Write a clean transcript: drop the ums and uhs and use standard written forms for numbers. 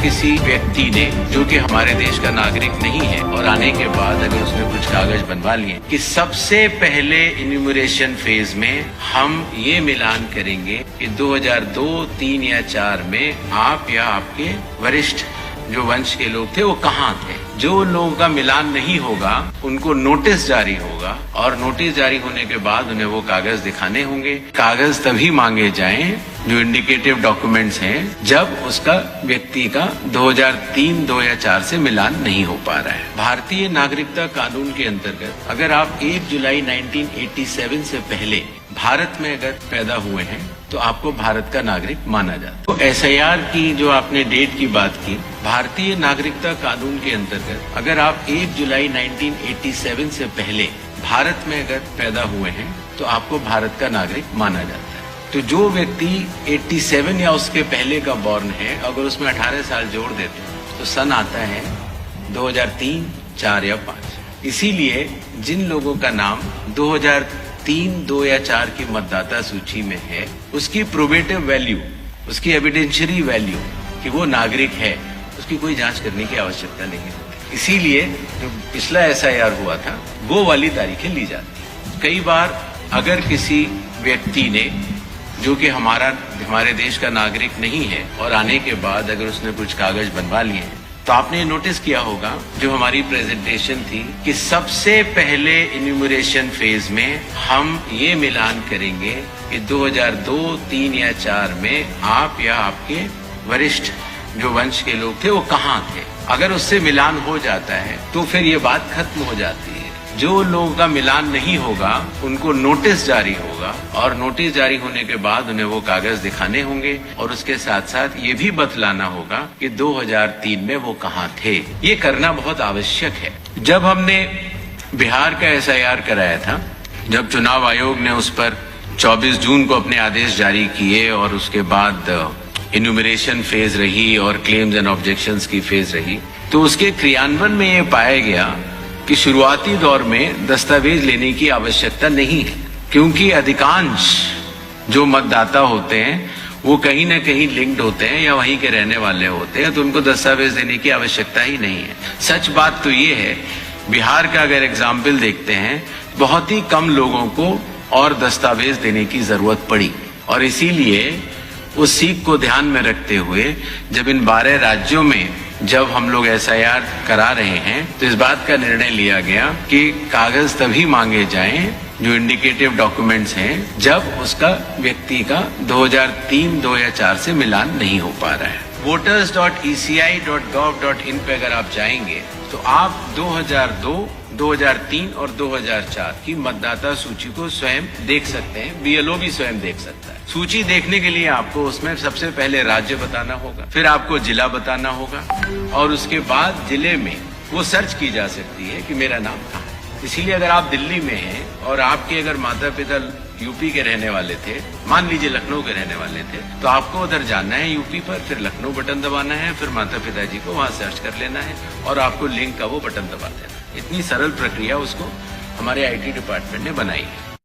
किसी व्यक्ति ने, जो कि हमारे देश का नागरिक नहीं है, और आने के बाद अगर उसने कुछ कागज बनवा लिए कि सबसे पहले इन्यूमरेशन फेज में हम ये मिलान करेंगे कि 2002, 3 या 4 में आप या आपके वरिष्ठ जो वंश के लोग थे वो कहाँ थे। जो लोगों का मिलान नहीं होगा उनको नोटिस जारी होगा, और नोटिस जारी होने के बाद उन्हें वो कागज दिखाने होंगे। कागज तभी मांगे जाएं जो इंडिकेटिव डॉक्यूमेंट्स हैं जब उसका व्यक्ति का 2003, 2 या 4 से मिलान नहीं हो पा रहा है। भारतीय नागरिकता कानून के अंतर्गत अगर आप 1 जुलाई 1987 से पहले भारत में अगर पैदा हुए हैं तो आपको भारत का नागरिक माना जाता है। तो SIR की जो आपने डेट की बात की, भारतीय नागरिकता कानून के अंतर्गत अगर आप 1 जुलाई 1987 से पहले भारत में अगर पैदा हुए हैं तो आपको भारत का नागरिक माना जाता है। तो जो व्यक्ति 87 या उसके पहले का बॉर्न है, अगर उसमें 18 साल जोड़ देते हैं तो सन आता है 2003, 4 या 5। इसीलिए जिन लोगों का नाम 2003, 2 या 4 की मतदाता सूची में है, उसकी प्रोबेटिव वैल्यू, उसकी एविडेंशियरी वैल्यू कि वो नागरिक है, उसकी कोई जांच करने की आवश्यकता नहीं होती। इसीलिए जो पिछला SIR हुआ था वो वाली तारीखें ली जाती। कई बार अगर किसी व्यक्ति ने, जो कि हमारे देश का नागरिक नहीं है, और आने के बाद अगर उसने कुछ कागज बनवा लिए हैं, तो आपने नोटिस किया होगा जो हमारी प्रेजेंटेशन थी कि सबसे पहले इन्यूमरेशन फेज में हम ये मिलान करेंगे कि 2002, 3 या 4 में आप या आपके वरिष्ठ जो वंश के लोग थे वो कहाँ थे। अगर उससे मिलान हो जाता है तो फिर ये बात खत्म हो जाती है। जो लोगों का मिलान नहीं होगा उनको नोटिस जारी होगा, और नोटिस जारी होने के बाद उन्हें वो कागज दिखाने होंगे, और उसके साथ साथ ये भी बतलाना होगा कि 2003 में वो कहाँ थे। ये करना बहुत आवश्यक है। जब हमने बिहार का SIR कराया था, जब चुनाव आयोग ने उस पर 24 जून को अपने आदेश जारी किए, और उसके बाद इन्यूमरेशन फेज रही और क्लेम्स एंड ऑब्जेक्शंस की फेज रही, तो उसके क्रियान्वयन में ये पाया गया कि शुरुआती दौर में दस्तावेज लेने की आवश्यकता नहीं है, क्योंकि अधिकांश जो मतदाता होते हैं वो कहीं न कहीं लिंक्ड होते हैं या वहीं के रहने वाले होते हैं, तो उनको दस्तावेज देने की आवश्यकता ही नहीं है। सच बात तो ये है, बिहार का अगर एग्जाम्पल देखते हैं, बहुत ही कम लोगों को और दस्तावेज देने की जरूरत पड़ी, और इसीलिए उस सीख को ध्यान में रखते हुए जब इन 12 राज्यों में जब हम लोग SIR करा रहे हैं तो इस बात का निर्णय लिया गया कि कागज तभी मांगे जाएं जो इंडिकेटिव डॉक्यूमेंट्स हैं जब उसका व्यक्ति का 2003, 2 या 4 से मिलान नहीं हो पा रहा है। voters.eci.gov.in पे अगर आप जाएंगे तो आप 2002, 2003 और 2004 की मतदाता सूची को स्वयं देख सकते हैं। BLO भी स्वयं देख सकता है। सूची देखने के लिए आपको उसमें सबसे पहले राज्य बताना होगा, फिर आपको जिला बताना होगा, और उसके बाद जिले में वो सर्च की जा सकती है कि मेरा नाम कहाँ है। इसीलिए अगर आप दिल्ली में हैं और आपके अगर माता पिता यूपी के रहने वाले थे, मान लीजिए लखनऊ के रहने वाले थे, तो आपको उधर जाना है यूपी पर, फिर लखनऊ बटन दबाना है, फिर माता पिताजी को वहां सर्च कर लेना है, और आपको लिंक का वो बटन दबा देना। इतनी सरल प्रक्रिया उसको हमारे IT डिपार्टमेंट ने बनाई है।